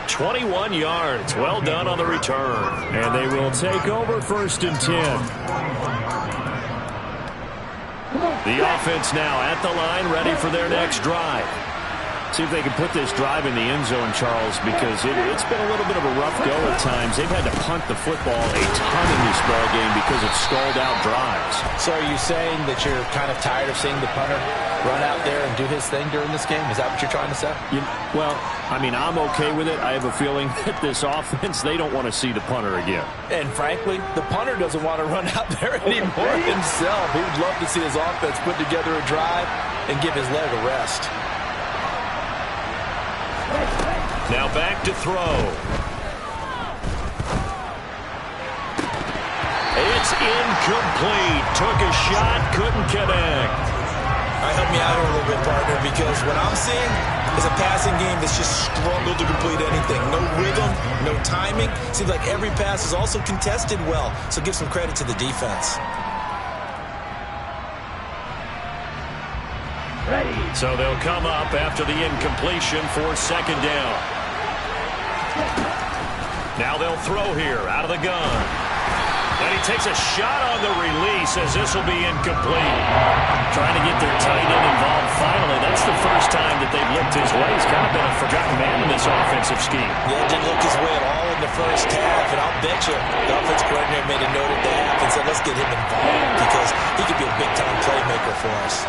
21 yards. Well done on the return. And they will take over 1st and 10. The offense now at the line, ready for their next drive. See if they can put this drive in the end zone, Charles, because it's been a little bit of a rough go at times. They've had to punt the football a ton in this ball game because of stalled out drives. So are you saying that you're kind of tired of seeing the punter run out there and do his thing during this game? Is that what you're trying to say? Well, I mean, I'm okay with it. I have a feeling that this offense, they don't want to see the punter again. And frankly, the punter doesn't want to run out there anymore himself. He would love to see his offense put together a drive and give his leg a rest. Now back to throw. It's incomplete. Took a shot, couldn't connect. Help me out here a little bit, partner, because what I'm seeing is a passing game that's just struggled to complete anything. No rhythm, no timing. Seems like every pass is also contested well, so give some credit to the defense. Ready. So they'll come up after the incompletion for 2nd down. Now they'll throw here out of the gun. And he takes a shot on the release as this will be incomplete. Trying to get their tight end involved finally. That's the first time that they've looked his way. He's kind of been a forgotten man in this offensive scheme. Yeah, didn't look his way at all in the first half. And I'll bet you the offense coordinator made a note at the half and said, let's get him involved because he could be a big-time playmaker for us.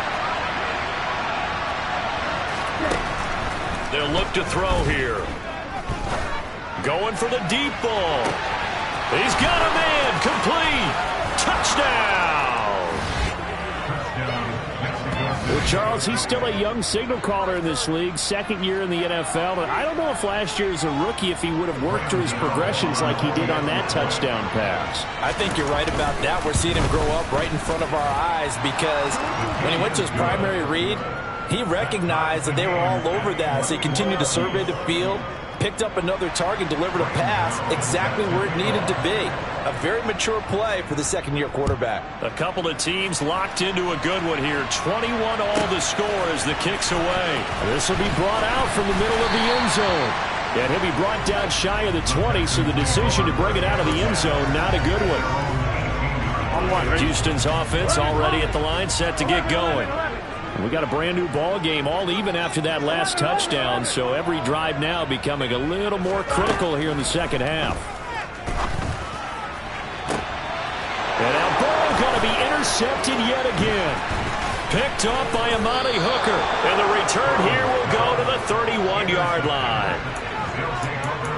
They'll look to throw here. Going for the deep ball. He's got a man. Complete. Touchdown. Well, Charles, he's still a young signal caller in this league. 2nd year in the NFL. But I don't know if last year as a rookie if he would have worked through his progressions like he did on that touchdown pass. I think you're right about that. We're seeing him grow up right in front of our eyes because when he went to his primary read, he recognized that they were all over that as he continued to survey the field, picked up another target, delivered a pass exactly where it needed to be. A very mature play for the 2nd-year quarterback. A couple of teams locked into a good one here. 21 all the score as the kick's away. This will be brought out from the middle of the end zone. And he'll be brought down shy of the 20, so the decision to bring it out of the end zone, not a good one. Houston's offense already at the line, set to get going. We got a brand new ball game, all even after that last touchdown, so every drive now becoming a little more critical here in the 2nd half. And now Burrow going to be intercepted yet again. Picked off by Amani Hooker. And the return here will go to the 31-yard line.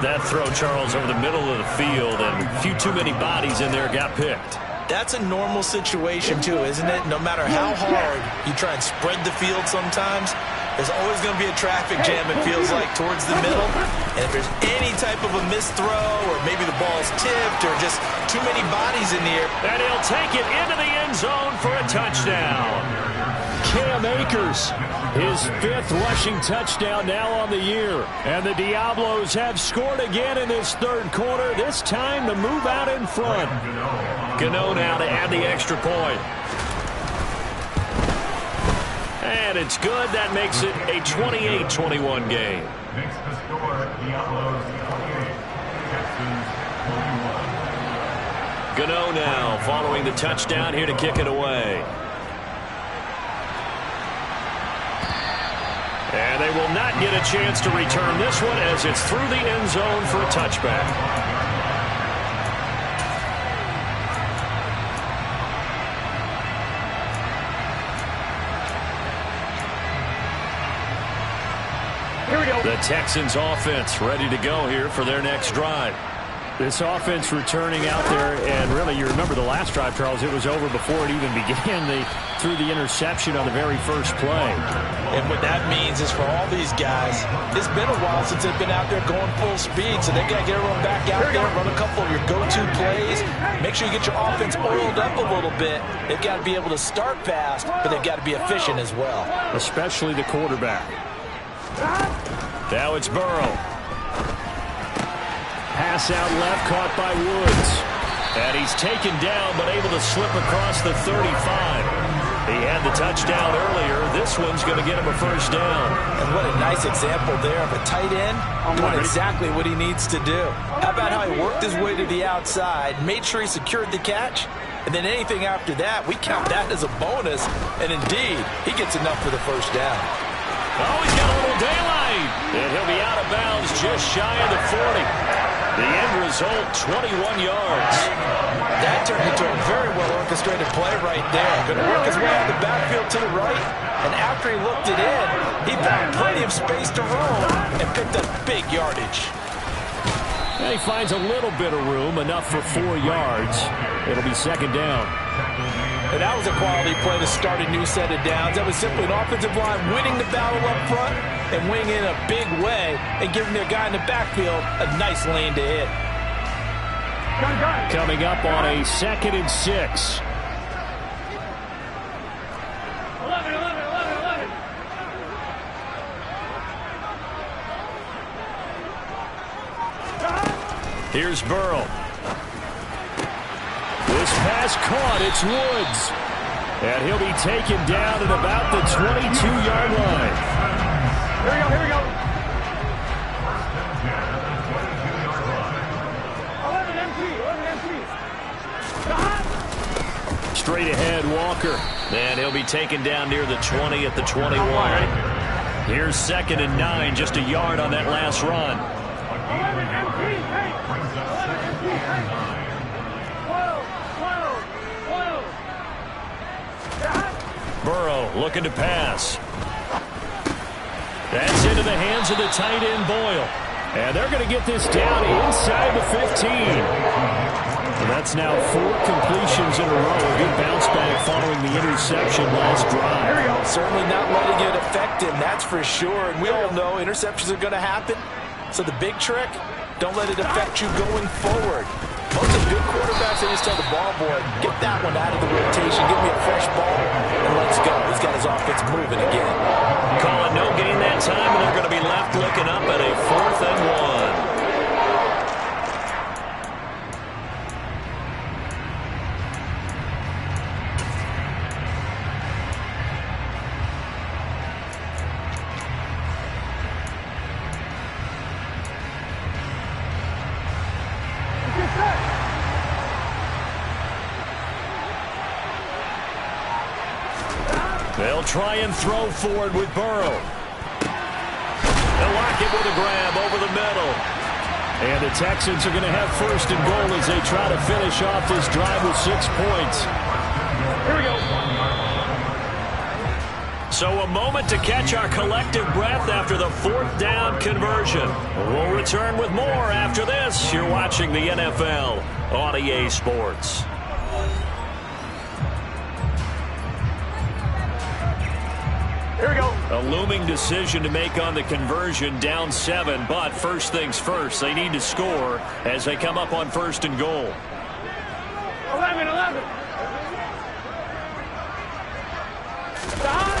That throw, Charles, over the middle of the field, and a few too many bodies in there got picked. That's a normal situation, too, isn't it? No matter how hard you try and spread the field sometimes, there's always going to be a traffic jam, it feels like, towards the middle. And if there's any type of a missed throw, or maybe the ball's tipped, or just too many bodies in the air. And he'll take it into the end zone for a touchdown. Cam Akers, his 5th rushing touchdown now on the year. And the Diablos have scored again in this 3rd quarter, this time to move out in front. Gano now to add the extra point. And it's good. That makes it a 28-21 game. Makes the score Diablos 28, Texans 41. Gano now following the touchdown here to kick it away. And they will not get a chance to return this one as it's through the end zone for a touchback. The Texans offense ready to go here for their next drive. This offense returning out there, and really you remember the last drive, Charles, it was over before it even began. They threw the interception on the very first play. And what that means is for all these guys, it's been a while since they've been out there going full speed, so they've got to get everyone back out there, run a couple of your go-to plays, make sure you get your offense oiled up a little bit. They've got to be able to start fast, but they've got to be efficient as well. Especially the quarterback. Now it's Burrow. Pass out left, caught by Woods. And he's taken down, but able to slip across the 35. He had the touchdown earlier. This one's going to get him a first down. And what a nice example there of a tight end doing exactly what he needs to do. How about how he worked his way to the outside, made sure he secured the catch, and then anything after that, we count that as a bonus. And indeed, he gets enough for the first down. Oh, he's got a little daylight. And he'll be out of bounds just shy of the 40. The end result, 21 yards. That turned into a very well-orchestrated play right there. Going to work his way out of the backfield to the right. And after he looked it in, he found plenty of space to roam and picked up big yardage. And he finds a little bit of room, enough for 4 yards. It'll be second down. And that was a quality play to start a new set of downs. That was simply an offensive line winning the battle up front and winning in a big way and giving their guy in the backfield a nice lane to hit. Coming up on a 2nd and 6. 11. Here's Burrow. This pass caught. It's Woods. And he'll be taken down at about the 22-yard line. Here we go, here we go. 11 MT. Straight ahead, Walker. And he'll be taken down near the 20 at the 21. Here's 2nd and 9, just a yard on that last run. 11 MT, hey! 11 MT, hey! 12. Burrow looking to pass. That's into the hands of the tight end, Boyle. And they're going to get this down inside the 15. And that's now 4 completions in a row. A good bounce back following the interception last drive. Certainly not letting it affect him, that's for sure. And we all know interceptions are going to happen. So the big trick, don't let it affect you going forward. Most of the good quarterbacks, they just tell the ball boy, get that one out of the rotation, give me a fresh ball, and let's go. He's got his offense moving again. Calling no gain that time, and they're going to be left looking up at a 4th and 1. They'll try and throw forward with Burrow. They'll lock it with a grab over the middle. And the Texans are going to have 1st and goal as they try to finish off this drive with 6 points. Here we go. So a moment to catch our collective breath after the 4th down conversion. We'll return with more after this. You're watching the NFL on EA Sports. Here we go. A looming decision to make on the conversion, down 7. But first things first, they need to score as they come up on 1st and goal. 11.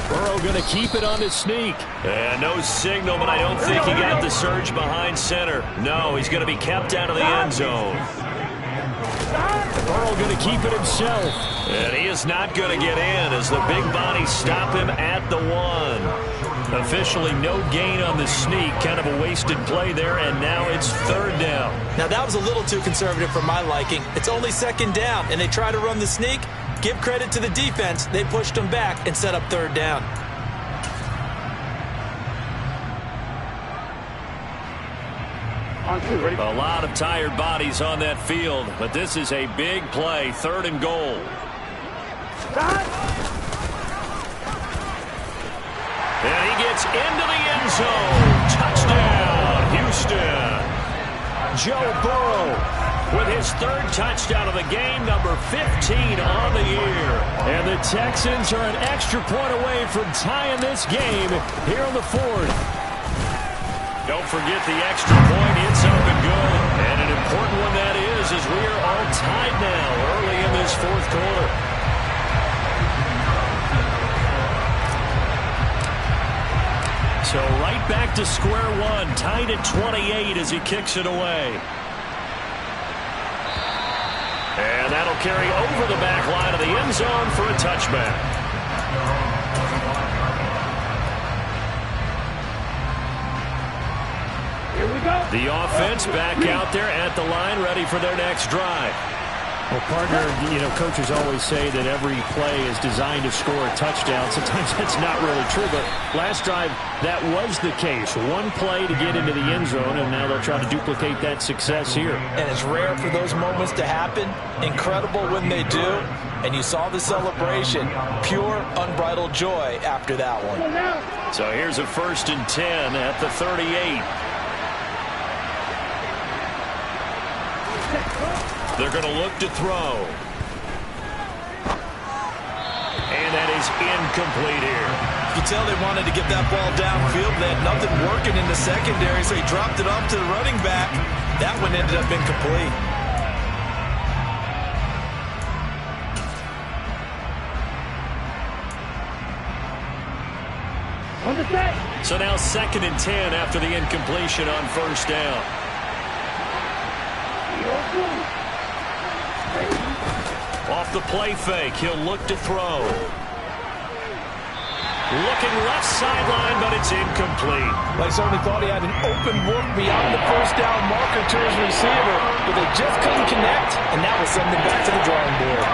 Burrow going to keep it on the sneak. And no signal, but I don't think he got the surge behind center. No, he's going to be kept out of the end zone. Burrow going to keep it himself. And he is not going to get in as the big bodies stop him at the 1. Officially no gain on the sneak. Kind of a wasted play there, and now it's 3rd down. Now that was a little too conservative for my liking. It's only 2nd down, and they try to run the sneak. Give credit to the defense. They pushed them back and set up 3rd down. A lot of tired bodies on that field, but this is a big play, 3rd and goal. And he gets into the end zone. Touchdown, Houston. Joe Burrow with his 3rd touchdown of the game, number 15 on the year. And the Texans are an extra point away from tying this game here in the 4th. Don't forget the extra point. It's up and good. And an important one that is, as we are all tied now early in this 4th quarter. So right back to square one, tied at 28 as he kicks it away. And that'll carry over the back line of the end zone for a touchback. The offense back out there at the line, ready for their next drive. Well, partner, coaches always say that every play is designed to score a touchdown. Sometimes that's not really true, but last drive, that was the case. One play to get into the end zone, and now they'll try to duplicate that success here. And it's rare for those moments to happen. Incredible when they do. And you saw the celebration. Pure, unbridled joy after that one. So here's a 1st and 10 at the 38. They're going to look to throw. And that is incomplete here. You can tell they wanted to get that ball downfield. They had nothing working in the secondary, so he dropped it off to the running back. That one ended up incomplete. So now 2nd and 10 after the incompletion on 1st down. Off the play fake, he'll look to throw. Looking left sideline, but it's incomplete. They certainly thought he had an open look beyond the 1st down marker to his receiver, but they just couldn't connect, and that will send them back to the drawing board.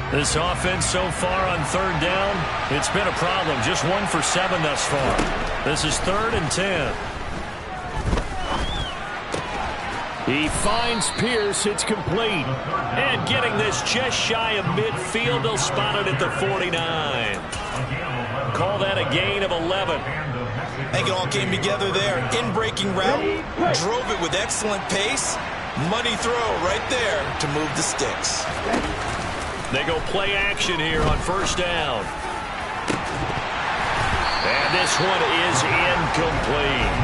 This offense so far on 3rd down, it's been a problem. Just 1 for 7 thus far. This is 3rd and 10. He finds Pierce. It's complete. And getting this just shy of midfield, they'll spot it at the 49. Call that a gain of 11. I think it all came together there. In-breaking route, drove it with excellent pace. Money throw right there to move the sticks. They go play action here on 1st down. And this one is incomplete.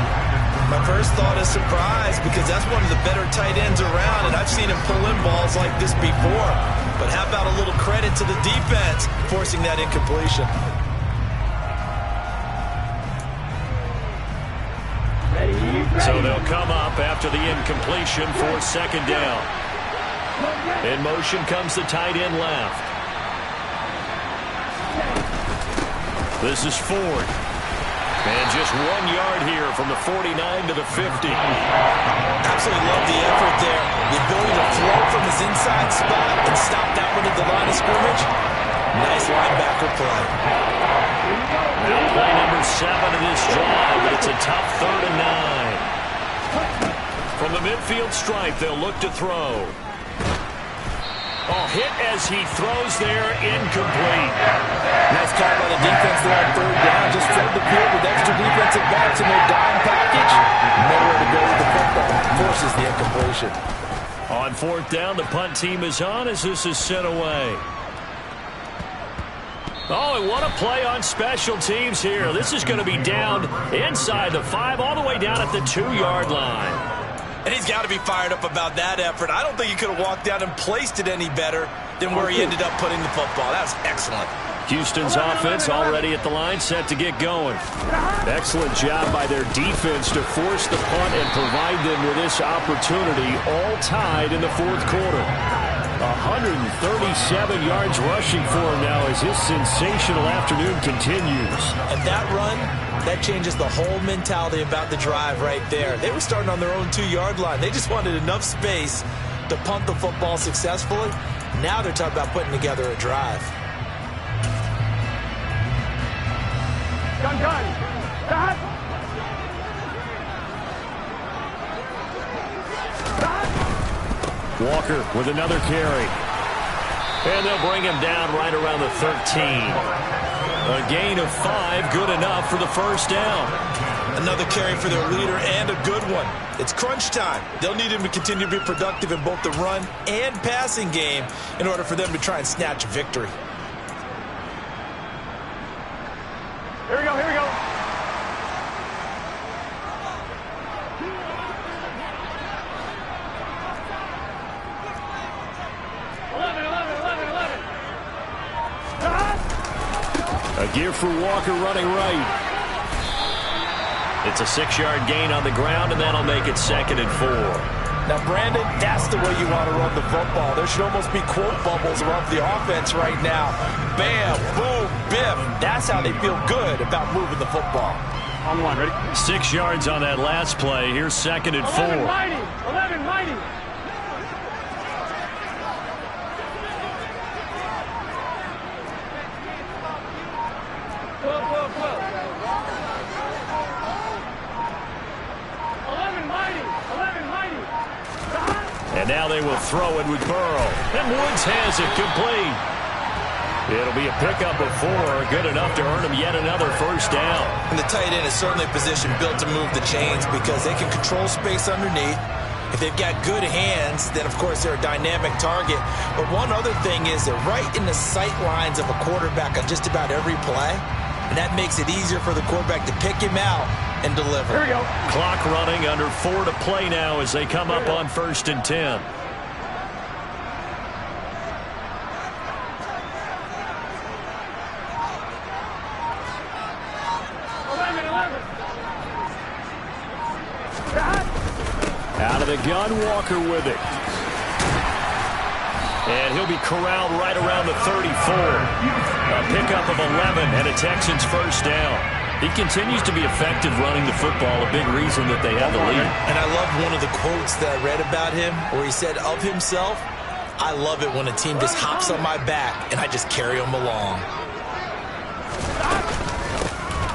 My first thought is surprise because that's one of the better tight ends around, and I've seen him pull in balls like this before. But how about a little credit to the defense forcing that incompletion? So they'll come up after the incompletion for 2nd down. In motion comes the tight end left. This is Ford. And just 1 yard here from the 49 to the 50. Absolutely love the effort there. The ability to flow from his inside spot and stop that one at the line of scrimmage. Nice linebacker play. Now play number 7 of this drive, but it's a tough 3rd and 9. From the midfield stripe, they'll look to throw. Oh, hit as he throws there, incomplete. Nice call by the defense there on 3rd down. Just flood the field with extra defensive backs in their dime package. Nowhere to go with the football. Forces the incompletion. On 4th down, the punt team is on as this is sent away. Oh, and what a play on special teams here. This is going to be down inside the 5, all the way down at the 2-yard line. And he's got to be fired up about that effort. I don't think he could have walked down and placed it any better than where he ended up putting the football. That was excellent. Houston's offense already at the line, set to get going. Excellent job by their defense to force the punt and provide them with this opportunity, all tied in the 4th quarter. 137 yards rushing for him now as his sensational afternoon continues. And that run, that changes the whole mentality about the drive right there. They were starting on their own 2-yard line. They just wanted enough space to punt the football successfully. Now they're talking about putting together a drive. Gun. Stop. Walker with another carry. And they'll bring him down right around the 13. A gain of 5, good enough for the 1st down. Another carry for their leader and a good one. It's crunch time. They'll need him to continue to be productive in both the run and passing game in order for them to try and snatch a victory. Here we go. 11. A gear for Walker running right. It's a 6-yard gain on the ground, and that'll make it 2nd and 4. Now, Brandon, that's the way you want to run the football. There should almost be quote bubbles around the offense right now. Bam, boom, biff. That's how they feel good about moving the football. On the line, ready? 6 yards on that last play. Here's 2nd and 4. 11 mighty. And now they will throw it with Burrow. And Woods has it complete. It'll be a pickup of 4, good enough to earn him yet another 1st down. And the tight end is certainly a position built to move the chains because they can control space underneath. If they've got good hands, then of course they're a dynamic target. But one other thing is they're right in the sight lines of a quarterback on just about every play. And that makes it easier for the quarterback to pick him out and deliver. Here we go. Clock running, under 4 to play now as they come up on 1st and 10. Out of the gun, Walker with it. And he'll be corralled right around the 34. A pickup of 11 and a Texans 1st down. He continues to be effective running the football, a big reason that they have the lead. And I love one of the quotes that I read about him where he said of himself, I love it when a team just hops on my back and I just carry them along.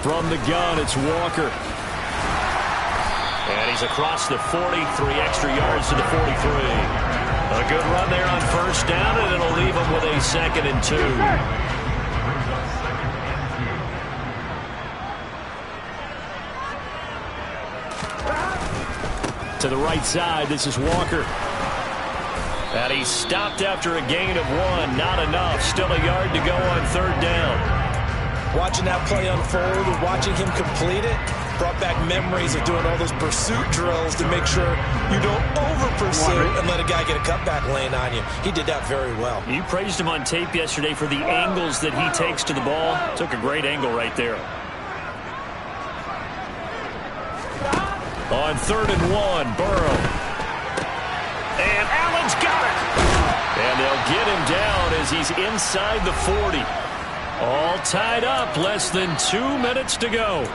From the gun, it's Walker. And he's across the 40, 3 extra yards to the 43. A good run there on 1st down, and it'll leave him with a 2nd and 2. To the right side, this is Walker. And he's stopped after a gain of 1. Not enough. Still a yard to go on 3rd down. Watching that play unfold and watching him complete it brought back memories of doing all those pursuit drills to make sure you don't over-pursue and let a guy get a cutback lane on you. He did that very well. You praised him on tape yesterday for the angles that he takes to the ball. Took a great angle right there. On 3rd and 1, Burrow. And Allen's got it. And they'll get him down as he's inside the 40. All tied up, less than 2 minutes to go.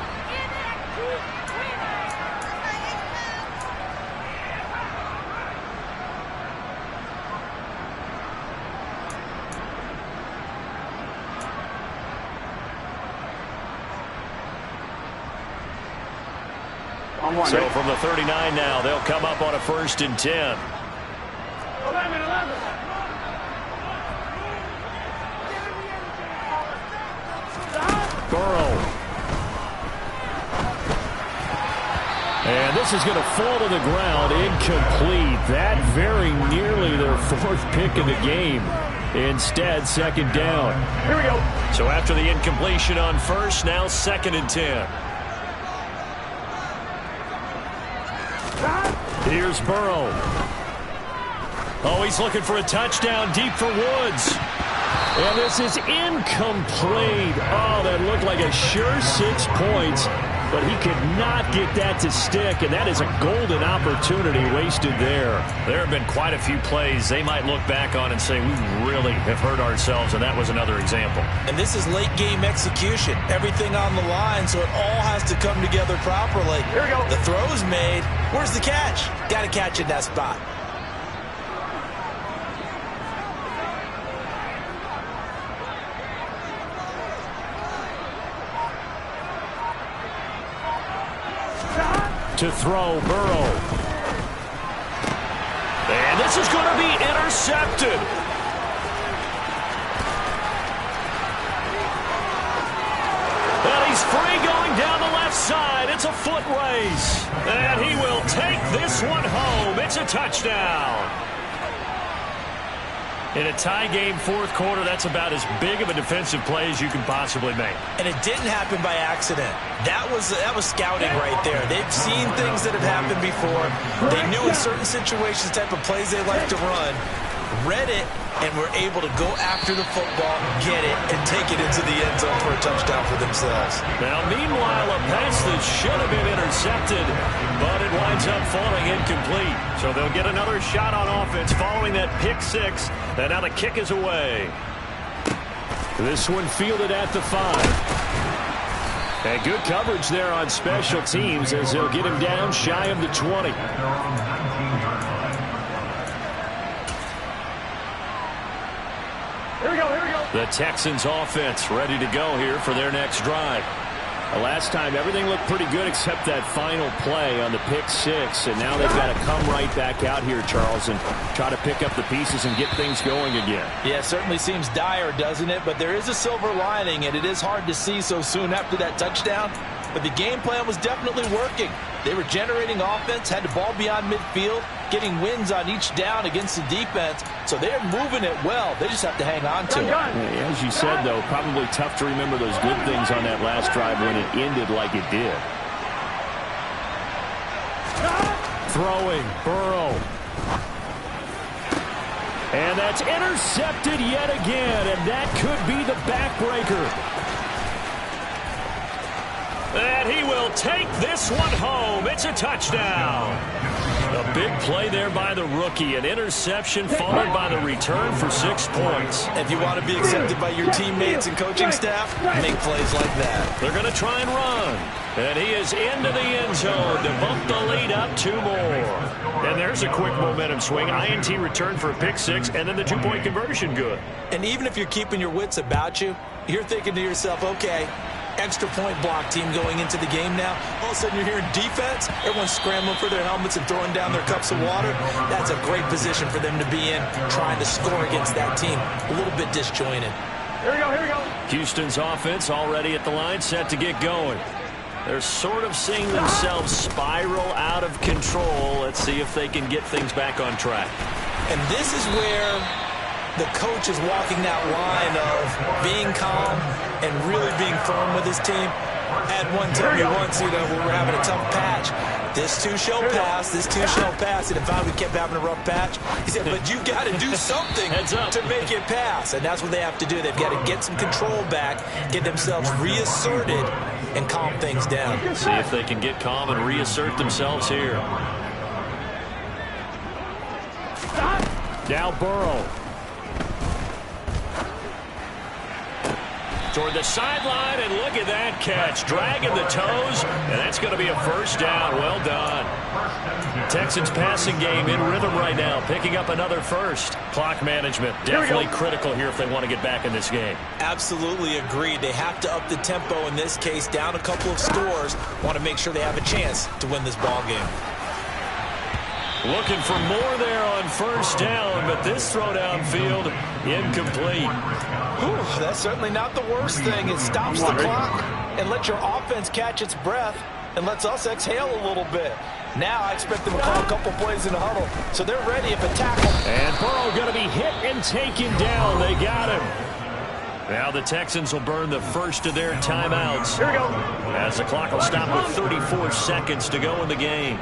So from the 39 now, they'll come up on a 1st and 10. 11. Burrow. And this is going to fall to the ground, incomplete. That very nearly their 4th pick of the game. Instead, 2nd down. Here we go. So after the incompletion on 1st, now 2nd and 10. Here's Burrow. Oh, he's looking for a touchdown deep for Woods. And this is incomplete. Oh, that looked like a sure 6 points. But he could not get that to stick, and that is a golden opportunity wasted there. There have been quite a few plays they might look back on and say, we really have hurt ourselves, and that was another example. And this is late-game execution. Everything on the line, so it all has to come together properly. Here we go. The throw's made. Where's the catch? Got to catch it in that spot. To throw, Burrow. And this is going to be intercepted. And he's free going down the left side. It's a foot race. And he will take this one home. It's a touchdown. In a tie game, 4th quarter, that's about as big of a defensive play as you can possibly make. And it didn't happen by accident. That was scouting right there. They've seen things that have happened before. They knew in certain situations the type of plays they like to run, read it, and were able to go after the football, get it, and take it into the end zone for a touchdown for themselves. Now, meanwhile, a pass that should have been intercepted, but it winds up falling incomplete. So they'll get another shot on offense following that pick 6, and now the kick is away. This one fielded at the 5. And good coverage there on special teams as they'll get him down shy of the 20. Here we go. The Texans offense ready to go here for their next drive. Last time, everything looked pretty good except that final play on the pick 6. And now they've got to come right back out here, Charles, and try to pick up the pieces and get things going again. Yeah, it certainly seems dire, doesn't it? But there is a silver lining, and it is hard to see so soon after that touchdown. But the game plan was definitely working. They were generating offense, had the ball beyond midfield, getting wins on each down against the defense. So they're moving it well. They just have to hang on to it. As you said, though, probably tough to remember those good things on that last drive when it ended like it did. Throwing, Burrow. And that's intercepted yet again, and that could be the backbreaker. And he will take this one home. It's a touchdown. A big play there by the rookie. An interception followed by the return for 6 points. If you want to be accepted by your teammates and coaching staff, make plays like that. They're going to try and run. And he is into the end zone to bump the lead up 2 more. And there's a quick momentum swing. INT return for a pick 6, and then the 2-point conversion good. And even if you're keeping your wits about you, you're thinking to yourself, okay, extra point block team going into the game now. All of a sudden you're hearing defense. Everyone's scrambling for their helmets and throwing down their cups of water. That's a great position for them to be in, trying to score against that team. A little bit disjointed. Here we go. Houston's offense already at the line, set to get going. They're sort of seeing themselves spiral out of control. Let's see if they can get things back on track. And this is where the coach is walking that line of being calm and really being firm with his team. I had one tell me once, we were having a tough patch. This too shall pass, this too shall pass. And if we kept having a rough patch, he said, but you got to do something to make it pass. And that's what they have to do. They've got to get some control back, get themselves reasserted, and calm things down. See if they can get calm and reassert themselves here. Now Burrow. toward the sideline, and look at that catch. Dragging the toes, and that's going to be a first down. Well done. Texans passing game in rhythm right now, picking up another first. Clock management definitely critical here if they want to get back in this game. Absolutely agreed. They have to up the tempo in this case, down a couple of scores. Want to make sure they have a chance to win this ball game. Looking for more there on first down, but this throw downfield incomplete. Whew, that's certainly not the worst thing. It stops the clock and lets your offense catch its breath and lets us exhale a little bit. Now I expect them to call a couple plays in the huddle, so they're ready if a tackle. And Burrow going to be hit and taken down. They got him. Now the Texans will burn the first of their timeouts. Here we go. As the clock will stop with 34 seconds to go in the game.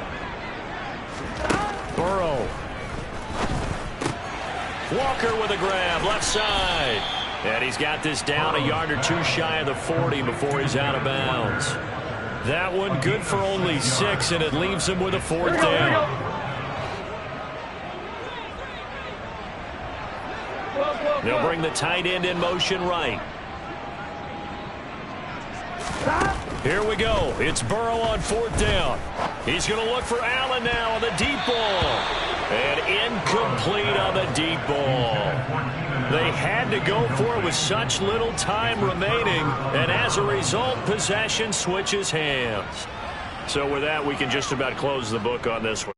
Burrow. Walker with a grab, left side. And he's got this down a yard or two shy of the 40 before he's out of bounds. That one good for only 6, and it leaves him with a fourth down. They'll bring the tight end in motion right. Here we go. It's Burrow on fourth down. He's going to look for Allen now on the deep ball. And incomplete on the deep ball. They had to go for it with such little time remaining. And as a result, possession switches hands. So with that, we can just about close the book on this one.